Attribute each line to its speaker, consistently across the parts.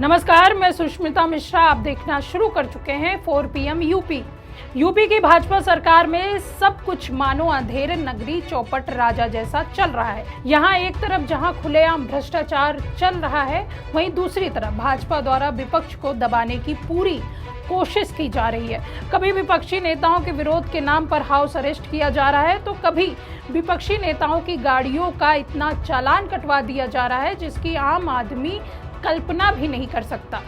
Speaker 1: नमस्कार, मैं सुष्मिता मिश्रा। आप देखना शुरू कर चुके हैं 4 PM यूपी की भाजपा सरकार में सब कुछ मानो अंधेरे नगरी चौपट राजा जैसा चल रहा है। यहाँ एक तरफ जहाँ खुलेआम भ्रष्टाचार चल रहा है, वहीं दूसरी तरफ भाजपा द्वारा विपक्ष को दबाने की पूरी कोशिश की जा रही है। कभी विपक्षी नेताओं के विरोध के नाम पर हाउस अरेस्ट किया जा रहा है, तो कभी विपक्षी नेताओं की गाड़ियों का इतना चालान कटवा दिया जा रहा है जिसकी आम आदमी कल्पना भी नहीं कर सकता।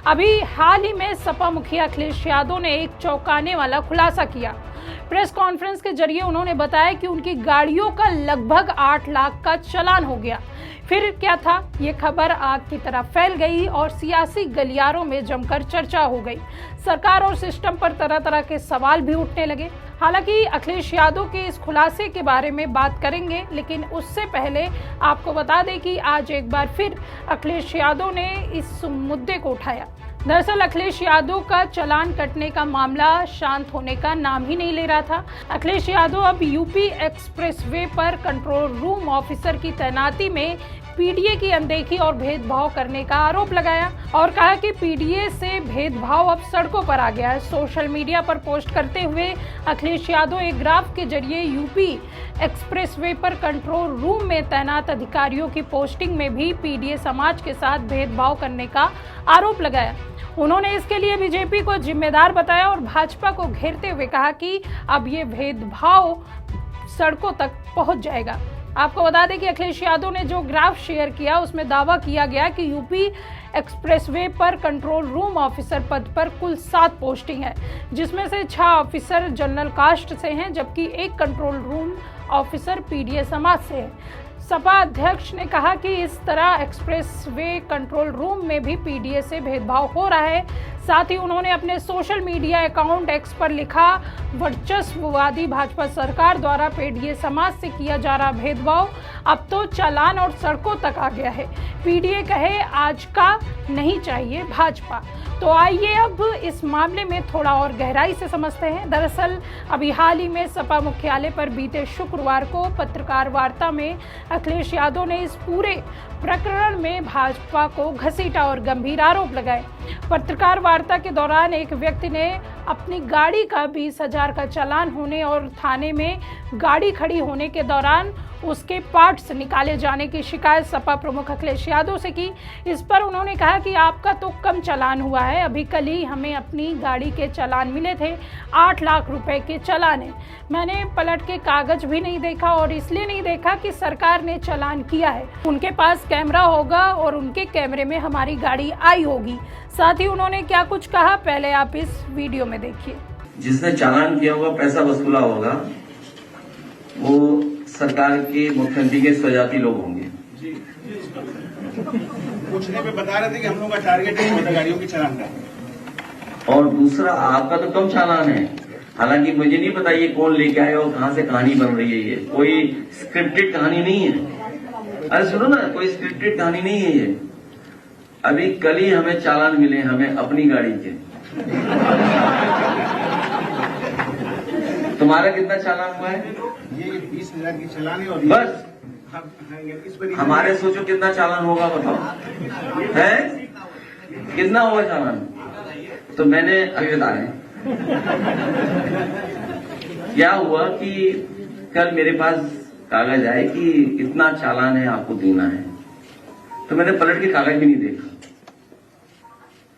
Speaker 1: अभी हाल ही में सपा मुखिया अखिलेश यादव ने एक चौंकाने वाला खुलासा किया। प्रेस कॉन्फ्रेंस के जरिए उन्होंने बताया कि उनकी गाड़ियों का लगभग 8 लाख का चालान हो गया। फिर क्या था, ये खबर आग की तरह फैल गई और सियासी गलियारों में जमकर चर्चा हो गई। सरकार और सिस्टम पर तरह तरह के सवाल भी उठने लगे। हालांकि अखिलेश यादव के इस खुलासे के बारे में बात करेंगे, लेकिन उससे पहले आपको बता दें कि आज एक बार फिर अखिलेश यादव ने इस मुद्दे को उठाया। दरअसल अखिलेश यादव का चालान कटने का मामला शांत होने का नाम ही नहीं ले रहा था। अखिलेश यादव अब यूपी एक्सप्रेसवे पर कंट्रोल रूम ऑफिसर की तैनाती में पीडीए की अनदेखी और भेदभाव करने का आरोप लगाया और कहा कि पीडीए से भेदभाव अब सड़कों पर आ गया है। सोशल मीडिया पर पोस्ट करते हुए अखिलेश यादव एक ग्राफ के जरिए यूपी एक्सप्रेसवे पर कंट्रोल रूम में तैनात अधिकारियों की पोस्टिंग में भी पीडीए समाज के साथ भेदभाव करने का आरोप लगाया। उन्होंने इसके लिए बीजेपी को जिम्मेदार बताया और भाजपा को घेरते हुए कहा कि अब ये भेदभाव सड़कों तक पहुंच जाएगा। आपको बता दें कि अखिलेश यादव ने जो ग्राफ शेयर किया उसमें दावा किया गया कि यूपी एक्सप्रेसवे पर कंट्रोल रूम ऑफिसर पद पर कुल 7 पोस्टिंग है, जिसमें से 6 ऑफिसर जनरल कास्ट से हैं, जबकि एक कंट्रोल रूम ऑफिसर पीडीए समाज से है। सपा अध्यक्ष ने कहा कि इस तरह एक्सप्रेसवे कंट्रोल रूम में भी पीडीए से भेदभाव हो रहा है। साथ ही उन्होंने अपने सोशल मीडिया अकाउंट एक्स पर लिखा, वर्चस्ववादी भाजपा सरकार द्वारा पीडीए समाज से किया जा रहा भेदभाव अब तो चालान और सड़कों तक आ गया है। पीडीए कहे आज का नहीं चाहिए भाजपा। तो आइए अब इस मामले में थोड़ा और गहराई से समझते हैं। दरअसल अभी हाल ही में सपा मुख्यालय पर बीते शुक्रवार को पत्रकार वार्ता में अखिलेश यादव ने इस पूरे प्रकरण में भाजपा को घसीटा और गंभीर आरोप लगाए। पत्रकार वार्ता के दौरान एक व्यक्ति ने अपनी गाड़ी का 20,000 का चालान होने और थाने में गाड़ी खड़ी होने के दौरान उसके पार्ट्स निकाले जाने की शिकायत सपा प्रमुख अखिलेश यादव से की। इस पर उन्होंने कहा कि आपका तो कम चालान हुआ है, अभी कल ही हमें अपनी गाड़ी के चालान मिले थे, 8 लाख रुपए के चालान है। मैंने पलट के कागज भी नहीं देखा और इसलिए नहीं देखा कि सरकार ने चालान किया है। उनके पास कैमरा होगा और उनके कैमरे में हमारी गाड़ी आई होगी। साथ ही उन्होंने क्या कुछ कहा, पहले आप इस वीडियो में देखिए।
Speaker 2: जिसने चालान किया होगा, पैसा वसूला होगा, वो सरकार के मुख्यमंत्री के स्वजाती लोग होंगे।
Speaker 3: पूछने पे बता रहे थे कि हम लोग का टारगेट है गाड़ियों की चालान का।
Speaker 2: और दूसरा, आपका तो कम चालान है। हालांकि मुझे नहीं पता ये कौन लेके आया और कहां से कहानी बन रही है। ये कोई स्क्रिप्टेड कहानी नहीं है। अरे सुनो ना, कोई स्क्रिप्टेड कहानी नहीं है ये। अभी कल ही हमें चालान मिले, हमें अपनी गाड़ी के। तुम्हारा कितना चालान हुआ है?
Speaker 3: ये 20,000 की चालान है और
Speaker 2: बस। हमारे सोचो कितना चालान होगा, बताओ है कितना होगा चालान? तो मैंने अभी बताया क्या हुआ कि कल मेरे पास कागज आए कि इतना चालान है, आपको देना है। तो मैंने पलट के कागज भी नहीं देखा,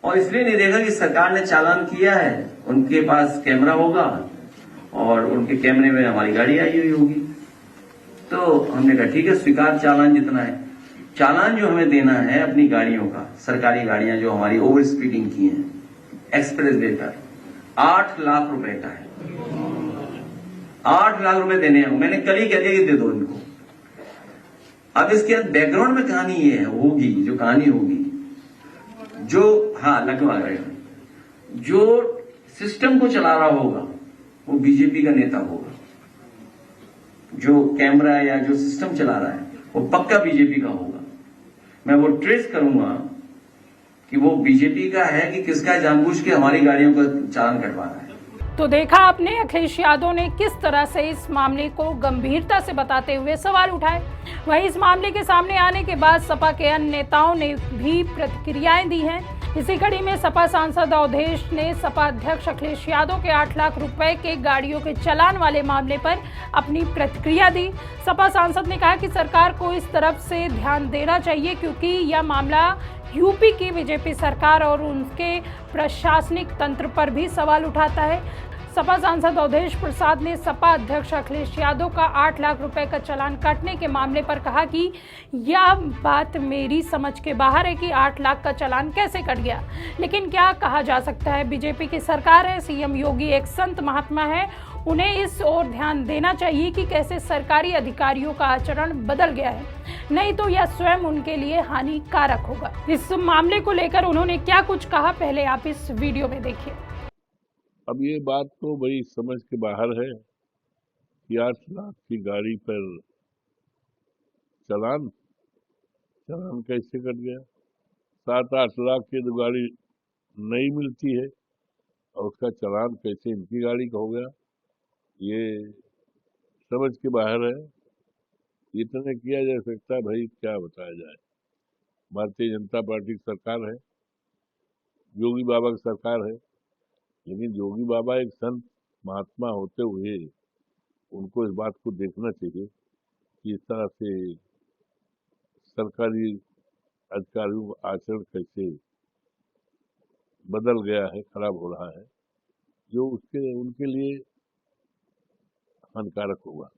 Speaker 2: और इसलिए नहीं देखा कि सरकार ने चालान किया है, उनके पास कैमरा होगा और उनके कैमरे में हमारी गाड़ी आई हुई होगी। तो हमने कहा ठीक है, स्वीकार चालान जितना है। चालान जो हमें देना है अपनी गाड़ियों का, सरकारी गाड़ियां जो हमारी ओवर स्पीडिंग की हैं एक्सप्रेस वे पर, 8 लाख रुपए का है। 8 लाख रुपए देने हैं। मैंने कल ही कह दिया कि दे दो इनको। अब इसके बैकग्राउंड में कहानी ये होगी, जो कहानी होगी, जो लगभग रहेगा, जो सिस्टम को चला रहा होगा वो बीजेपी का नेता होगा। जो कैमरा या जो सिस्टम चला रहा है वो पक्का बीजेपी का होगा। मैं वो ट्रेस करूंगा कि वो बीजेपी का है कि किसका, जानबूझ के हमारी गाड़ियों का चालान कटवा रहा है।
Speaker 1: तो देखा आपने अखिलेश यादव ने किस तरह से इस मामले को गंभीरता से बताते हुए सवाल उठाए। वहीं इस मामले के सामने आने के बाद सपा के अन्य नेताओं ने भी प्रतिक्रियाएं दी हैं। इसी कड़ी में सपा सांसद अवधेश ने सपा अध्यक्ष अखिलेश यादव के 8 लाख रुपए के गाड़ियों के चालान वाले मामले पर अपनी प्रतिक्रिया दी। सपा सांसद ने कहा कि सरकार को इस तरफ से ध्यान देना चाहिए क्योंकि यह मामला यूपी की बीजेपी सरकार और उनके प्रशासनिक तंत्र पर भी सवाल उठाता है। सपा सांसद अवधेश प्रसाद ने सपा अध्यक्ष अखिलेश यादव का 8 लाख रुपए का चालान काटने के मामले पर कहा कि यह बात मेरी समझ के बाहर है कि 8 लाख का चालान कैसे कट गया, लेकिन क्या कहा जा सकता है, बीजेपी की सरकार है, सीएम योगी एक संत महात्मा है, उन्हें इस ओर ध्यान देना चाहिए कि कैसे सरकारी अधिकारियों का आचरण बदल गया है, नहीं तो यह स्वयं उनके लिए हानिकारक होगा। इस मामले को लेकर उन्होंने क्या कुछ कहा, पहले आप इस वीडियो में देखिए।
Speaker 4: अब ये बात तो बड़ी समझ के बाहर है कि 8 लाख की गाड़ी पर चालान कैसे कट गया। 7-8 लाख की तो गाड़ी नहीं मिलती है और उसका चालान कैसे इनकी गाड़ी का हो गया, ये समझ के बाहर है। इतना किया जा सकता है, भाई क्या बताया जाए। भारतीय जनता पार्टी की सरकार है, योगी बाबा की सरकार है, लेकिन योगी बाबा एक संत महात्मा होते हुए उनको इस बात को देखना चाहिए कि इस तरह से सरकारी अधिकारियों का आचरण कैसे बदल गया है, खराब हो रहा है, जो उनके लिए हानिकारक होगा।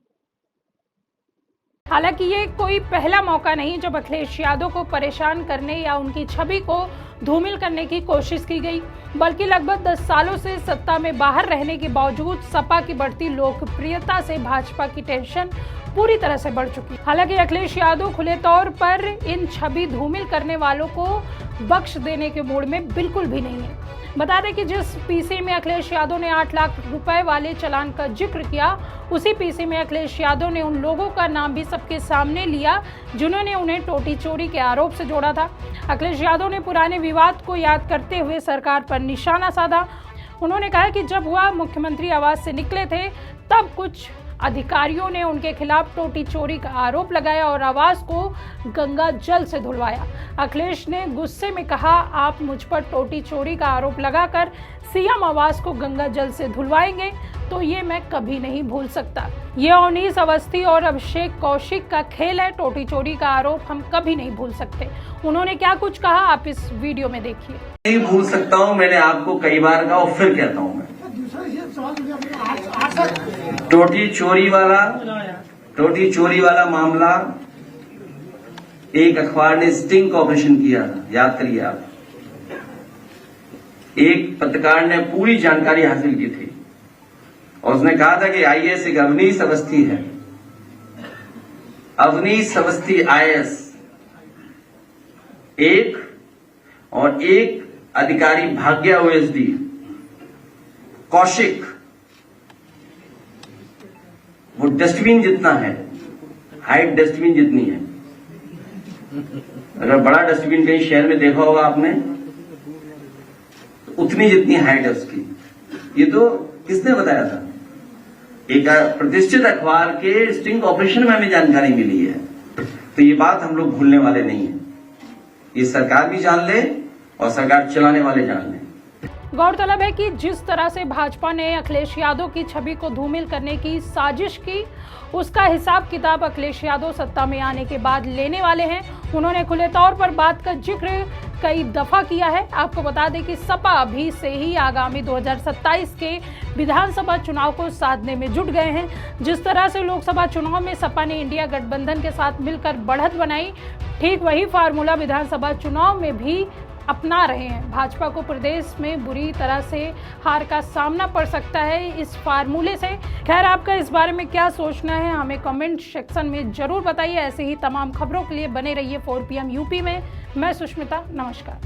Speaker 1: हालांकि ये कोई पहला मौका नहीं जब अखिलेश यादव को परेशान करने या उनकी छवि को धूमिल करने की कोशिश की गई, बल्कि लगभग 10 सालों से सत्ता में बाहर रहने के बावजूद सपा की बढ़ती लोकप्रियता से भाजपा की टेंशन पूरी तरह से बढ़ चुकी। हालांकि अखिलेश यादव खुले तौर पर इन छवि धूमिल करने वालों को बख्श देने के मूड में बिल्कुल भी नहीं है। बता दें कि जिस पीसी में अखिलेश यादव ने 8 लाख रुपए वाले चालान का जिक्र किया, उसी पीसी में अखिलेश यादव ने उन लोगों का नाम भी सबके सामने लिया जिन्होंने उन्हें टोटी चोरी के आरोप से जोड़ा था। अखिलेश यादव ने पुराने विवाद को याद करते हुए सरकार पर निशाना साधा। उन्होंने कहा कि जब वह मुख्यमंत्री आवास से निकले थे तब कुछ अधिकारियों ने उनके खिलाफ टोटी चोरी का आरोप लगाया और आवास को गंगा जल से धुलवाया। अखिलेश ने गुस्से में कहा, आप मुझ पर टोटी चोरी का आरोप लगाकर सीएम आवास को गंगा जल से धुलवाएंगे तो ये मैं कभी नहीं भूल सकता। ये अवनीश अवस्थी और अभिषेक कौशिक का खेल है, टोटी चोरी का आरोप हम कभी नहीं भूल सकते। उन्होंने क्या कुछ कहा, आप इस वीडियो में देखिए।
Speaker 2: नहीं भूल सकता हूँ, मैंने आपको कई बार कहा और फिर कहता हूँ मैं, टोटी चोरी वाला मामला एक अखबार ने स्टिंग ऑपरेशन किया था, याद करिए आप। एक पत्रकार ने पूरी जानकारी हासिल की थी और उसने कहा था कि आईएएस एक अवनीश अवस्थी है, अवनीश अवस्थी आईएएस एक, और एक अधिकारी भाग्या ओएसडी कौशिक, वो डस्टबिन जितना है, हाइट डस्टबिन जितनी है। अगर बड़ा डस्टबिन कहीं शहर में देखा होगा आपने, तो उतनी जितनी हाइट है उसकी। ये तो किसने बताया था? एक प्रतिष्ठित अखबार के स्टिंग ऑपरेशन में हमें जानकारी मिली है। तो ये बात हम लोग भूलने वाले नहीं है, ये सरकार भी जान ले और सरकार चलाने वाले जान ले।
Speaker 1: गौरतलब है कि जिस तरह से भाजपा ने अखिलेश यादव की छवि को धूमिल करने की साजिश की, उसका हिसाब किताब अखिलेश यादव सत्ता में आने के बाद लेने वाले हैं। उन्होंने खुले तौर पर बात का जिक्र कई दफा किया है। आपको बता दें कि सपा अभी से ही आगामी 2027 के विधानसभा चुनाव को साधने में जुट गए हैं। जिस तरह से लोकसभा चुनाव में सपा ने इंडिया गठबंधन के साथ मिलकर बढ़त बनाई, ठीक वही फार्मूला विधानसभा चुनाव में भी अपना रहे हैं। भाजपा को प्रदेश में बुरी तरह से हार का सामना पड़ सकता है इस फार्मूले से। खैर, आपका इस बारे में क्या सोचना है हमें कमेंट सेक्शन में जरूर बताइए। ऐसे ही तमाम खबरों के लिए बने रहिए 4 PM यूपी में। मैं सुष्मिता, नमस्कार।